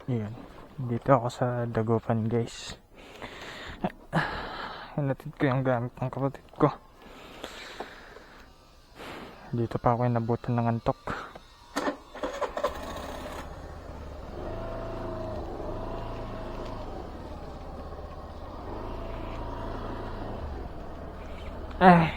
Yun. Dito ako sa Dagupan, guys. Hinatid ko yung gamit ng kapatid ko. Dito pa ako inabutan ng antok. Ay.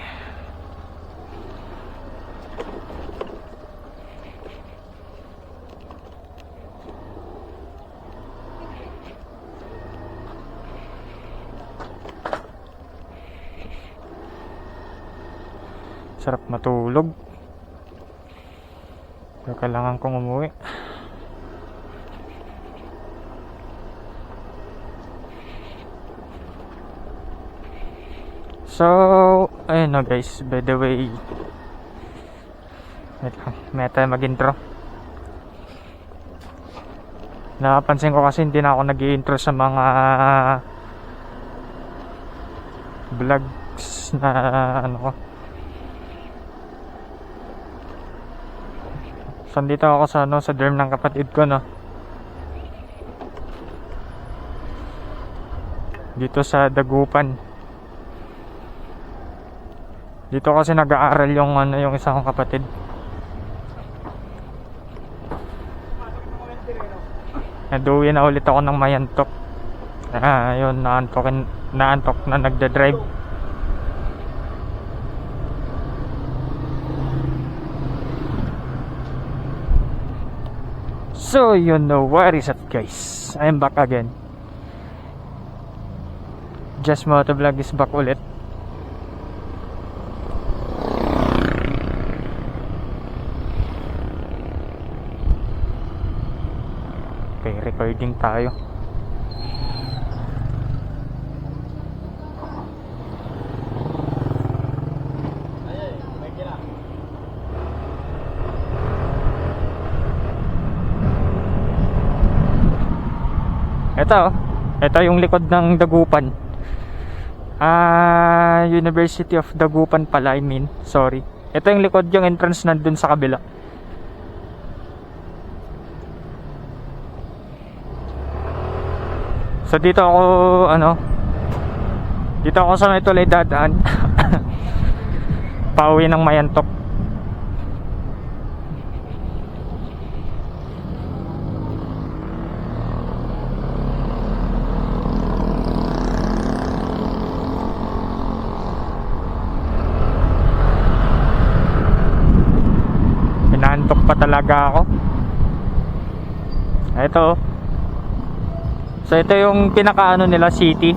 Sarap matulog. Pero kailangan kong umuwi. So, ayun na guys, by the way, may tayo mag-intro. Napansin ko kasi hindi na ako nag-i-intro sa mga vlogs na ano ko. So, dito ako sa dorm ng kapatid ko, no. Dito sa Dagupan. Dito kasi nag-aaral yung isang kong kapatid. Naduwi na ulit ako ng Mayantok. Yun, naantok na nagda-drive. So, you know what is up, guys? I'm back again. Just Motovlog is back ulit. Okay, recording tayo. Ito yung likod ng Dagupan. University of Dagupan pala, sorry. Ito yung likod, yung entrance nandun sa kabila. So dito ako sa may tulay dadaan. Pauwi ng Mayantok. Inaantok pa talaga ako. Ito. So ito yung pinakaano nila, city.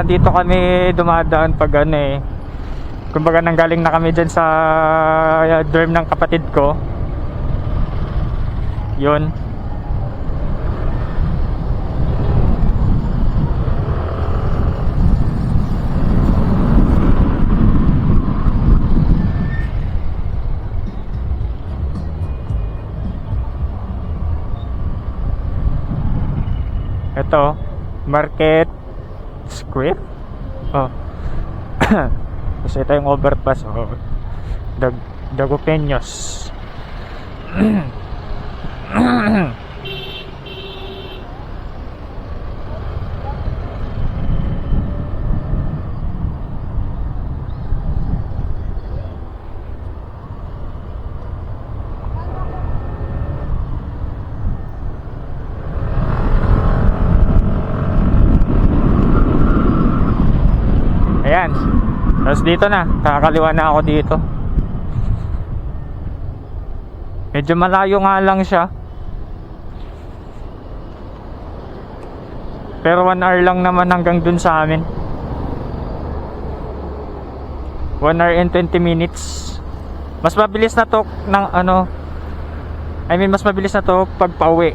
Dito kami dumadaan pag kumbaga nanggaling na kami dyan sa dorm ng kapatid ko. Yun. Ito, Market Square. Kasi ito yung overpass. Dagupeños. Ayan. Tapos dito na, kakaliwa na ako dito. Medyo malayo nga lang siya. Pero 1 hour lang naman hanggang dun sa amin. 1 hour and 20 minutes. Mas mabilis na to ng I mean, mas mabilis na to pag pauwi.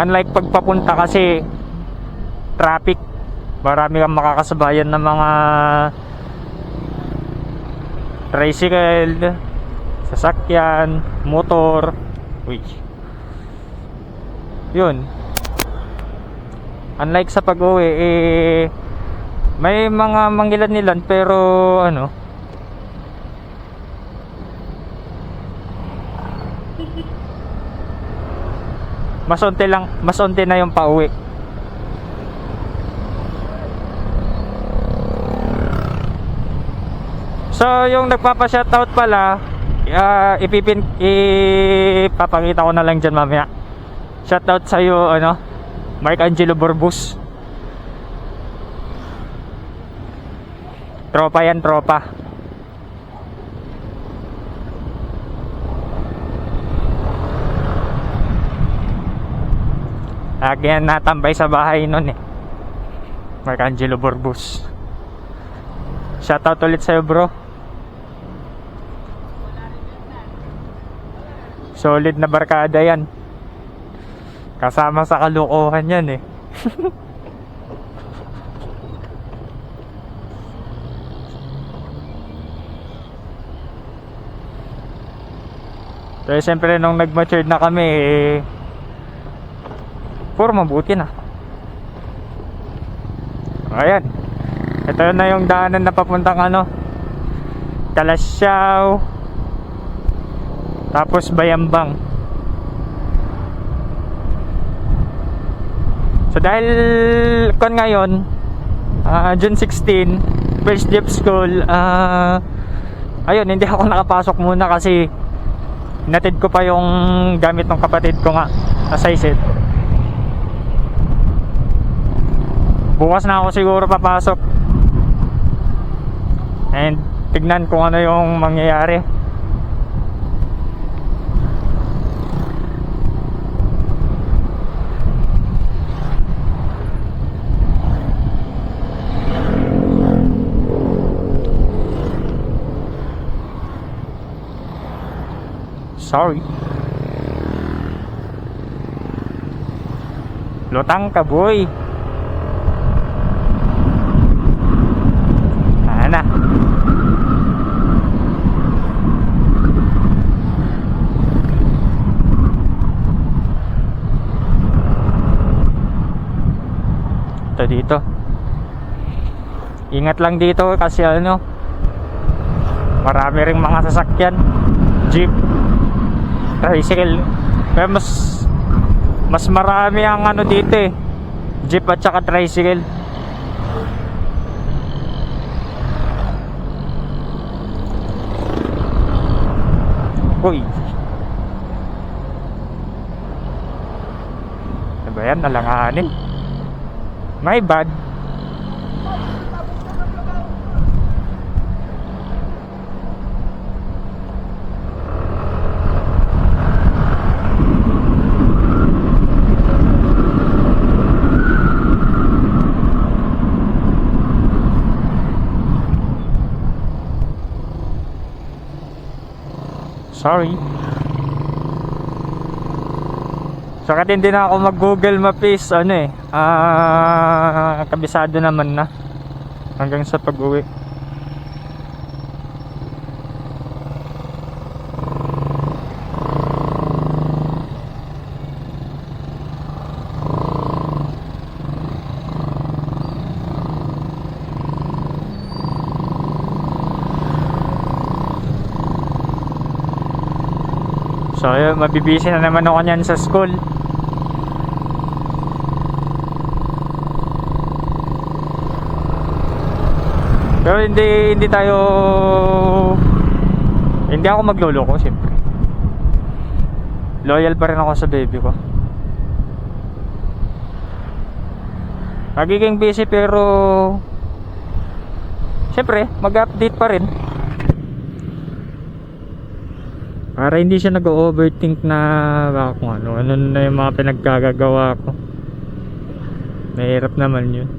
Unlike pag papunta kasi traffic, marami kang makakasabayan ng mga tricycle, sasakyan, motor. Uy. Yun. Unlike sa pag-uwi, may mga mangilan-nilan pero ano, mas onti na yung pauwi. So yung nagpapa-shoutout pala, ipapakita ko na lang dyan mamaya. Shoutout sa'yo, ano, Mark Angelo Borbus. Tropa yan, tropa. Lagi yan natambay sa bahay nun eh. Mark Angelo Borbus. Shoutout ulit sa'yo, bro. Solid na barkada yan. Kasama sa kalukuhan yan eh. Pero siyempre nung nag-matured na kami puro mabuti na. Ayan. Ito na yung daanan na papuntang ano, Kalasyaw, tapos Bayambang. So dahil kon ngayon June 16, first day of school, ayun, hindi ako nakapasok muna kasi natid ko pa yung gamit ng kapatid ko nga, as I said. Bukas na ako siguro papasok and tignan kung ano yung mangyayari. Sorry. Lutang ka, boy. Ana. Ito dito. Ingat lang dito kasi ano, marami ring mga sasakyan, jeep, tricycle. Kaya mas marami ang ano dito eh, jeep at saka tricycle. Uy, ano ba yan? Nalanganin. My bad. Sorry. Saka din na ako mag Google Maps ano eh, kabisado naman na hanggang sa pag-uwi. So ayun, mabibisi na naman ako niyan sa school. Pero hindi ako magloloko, siyempre. Loyal pa rin ako sa baby ko. Magiging busy pero siyempre mag-update pa rin. Para hindi siya nag-overthink na baka kung ano na yung mga pinaggagawa ko. Mahirap naman yun.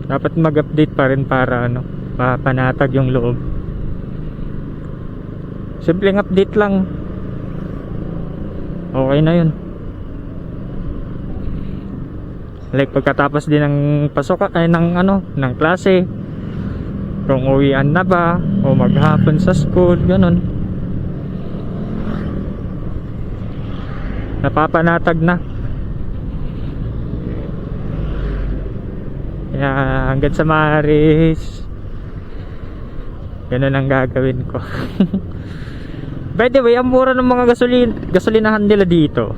Dapat mag-update pa rin para ano, panatag yung loob. Simpleng update lang. okay na yun. Like pagkatapos din ng pasok ng klase, kung uwian na ba o maghapon sa school, ganun, napapanatag na. Kaya hanggang sa Maris, ganun ang gagawin ko. By the way, ang mura ng mga gasolinahan nila dito,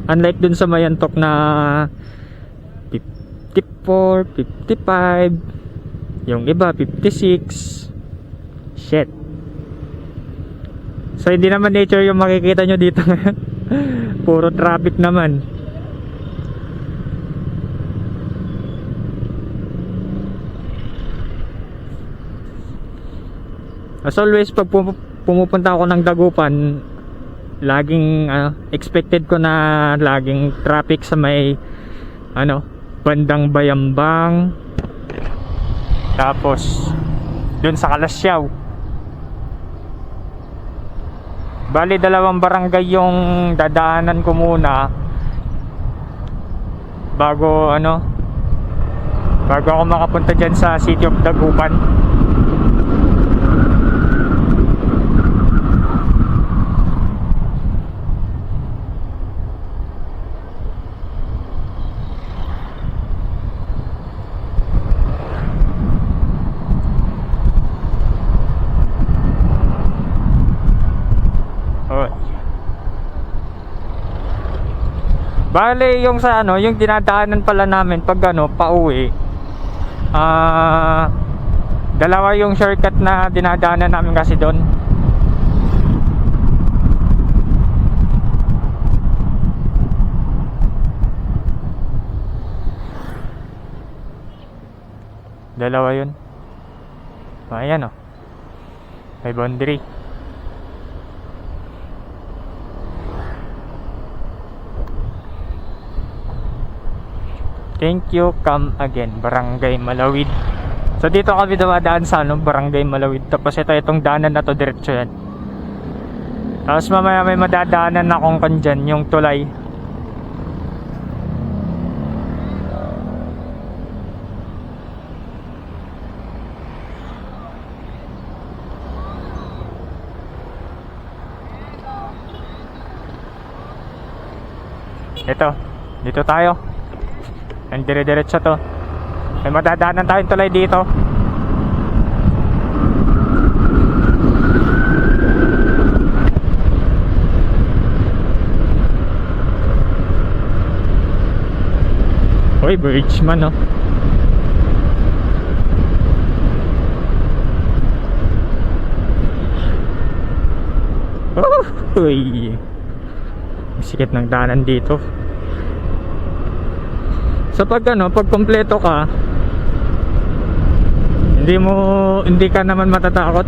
unlike dun sa Mayantok na 54, 55, yung iba 56. Shit. So hindi naman nature yung makikita nyo dito ngayon. Puro traffic naman. As always, pag pumupunta ako ng Dagupan, laging expected ko na laging traffic sa may bandang Bayambang, tapos dun sa Kalasyaw. Bali 2 barangay yung dadaanan ko muna bago ako makapunta dyan sa City of Dagupan. Bale, yung sa yung dinadaanan pala namin pag pauwi, dalawa yung shortcut na dinadaanan namin kasi doon. Dalawa yun. Ayan may boundary. Thank you, come again. Barangay Malawid. So dito kami dumadaan sa Barangay Malawid. Tapos itong daanan na to, diretso yan. Tapos mamaya may madadaanan na akong kandyan, yung tulay. Ito, dito tayo. Ang dire-diretso to. May madadaanan tayong tulay dito. Uy, bridge man Uy, sikit ng daanan dito. So pag kompleto ka, hindi ka naman matatakot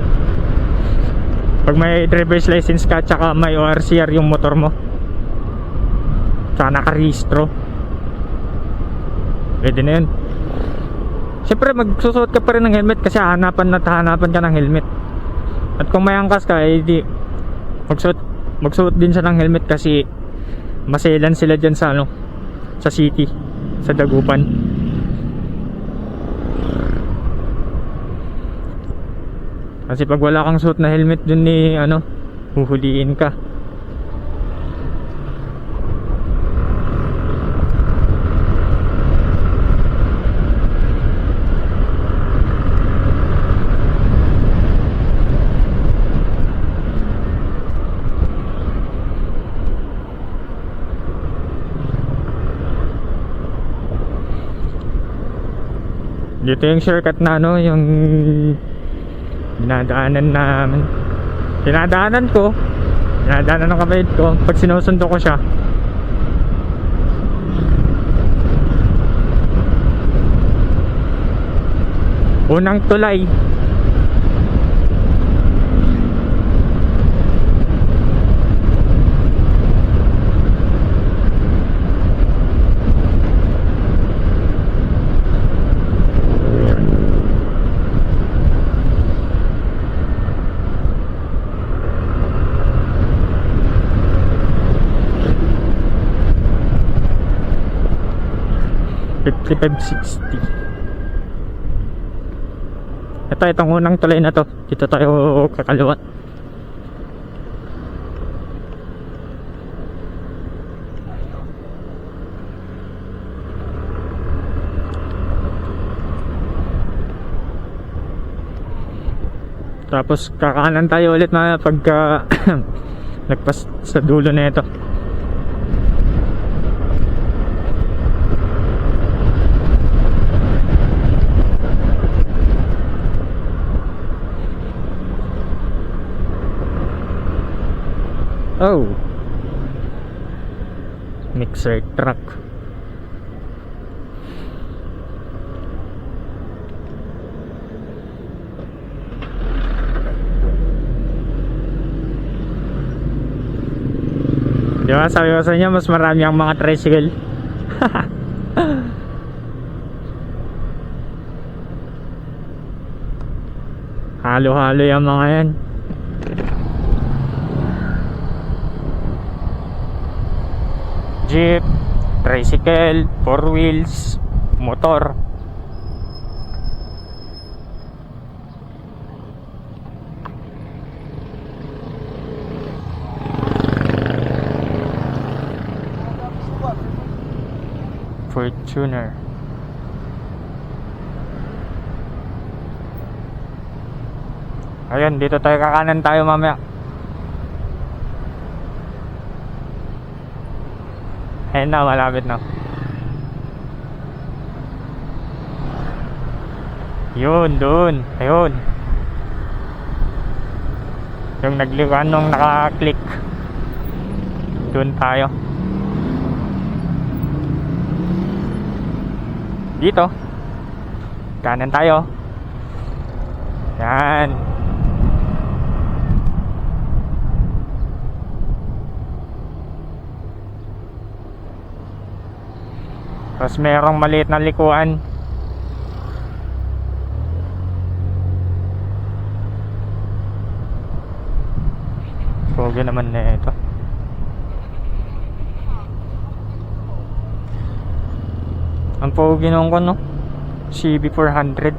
pag may driver's license ka, tsaka may ORCR yung motor mo, tsaka nakarehistro, pwede na yun. Siyempre magsusuot ka pa rin ng helmet kasi hanapan ka ng helmet. At kung may angkas ka, di magsuot din siya ng helmet kasi maselan sila dyan sa sa city, sa Dagupan. Kasi pag wala kang suot na helmet dun huhuliin ka. Dito yung shortcut na yung dinadaanan ng kapatid ko pag sinusundo ko siya. Unang tulay. 3560. Itong unang tulay na to. Dito tayo kakaliwa. Tapos kakanan tayo ulit na pagka nagpas sa dulo na ito. Oh, mixer truck. Di ba sabi ko sa inyo, mas marami ang mga tricycle. Halo-halo yung mga yan. Jeep, tricycle, four wheels, motor. Fortuner. Ayun, dito tayo kakanan tayo mamaya. Ayun na, malapit na. Yun, doon. Ayun. Yung nagliwan nung naka-click. Doon tayo. Dito. Kanan tayo. Yan. Tapos merong maliit na likuan. Pogi naman na ito. Ang pogi nung ko, no? CB400.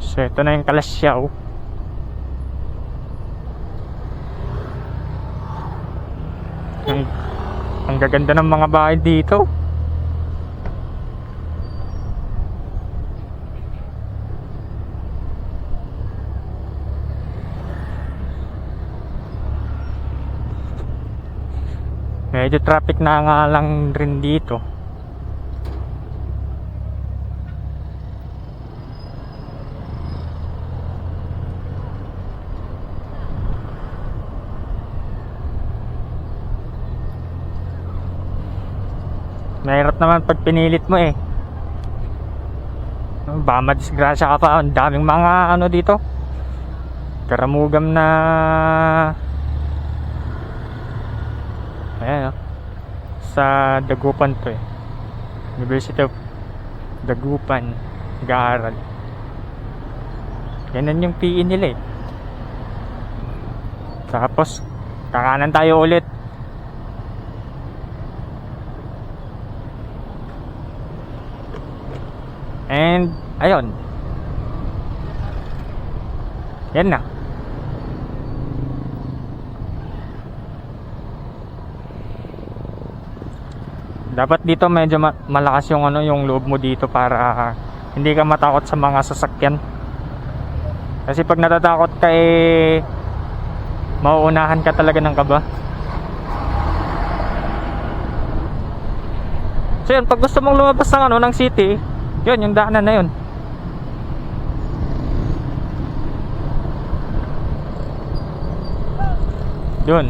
So ito na yung Kalasyaw. Ang gaganda ng mga bahay dito. Medyo traffic na nga lang rin dito. Mahirap naman pag pinilit mo eh. Baka madisgrasya ka pa. Ang daming mga ano dito. Karamugam na. Ayan, sa Dagupan to eh. University of Dagupan, nag-aaral. Ganun yung PE nila eh. Tapos kakanan tayo ulit. And ayun. Yan na. Dapat dito medyo malakas yung ano, yung loob mo dito para hindi ka matakot sa mga sasakyan. Kasi pag natatakot ka eh mauunahan ka talaga ng kaba. So yun, pag gusto mong lumabas ng ano, ng city, yun yung daanan na yun. Yun.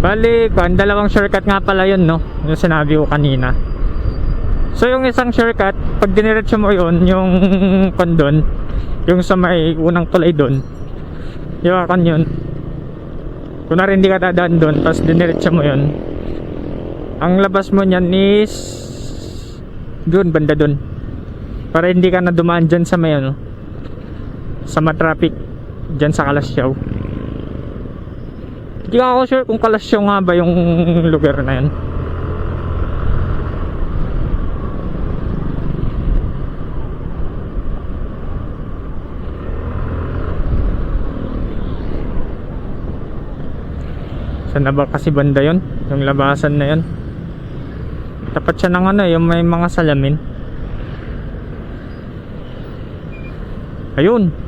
Bali, dalawang shortcut nga pala yun, no? Yung sinabi ko kanina. So yung isang shortcut, pag diniretso mo yun, yung kondon, Yung sa may unang tulay doon. Yakan yun. Kunwari hindi ka dadaan doon, tapos diniretsa mo yun. Ang labas mo niyan is doon, banda doon. Para hindi ka na dumaan dyan sa may ano, sa matraffic dyan sa Kalasyaw. Hindi ako sure kung Kalasyaw nga ba yung lugar na yun. Saan na ba kasi banda yun? Yung labasan na yun. Tapat siya ng ano, yung may mga salamin. Ayun.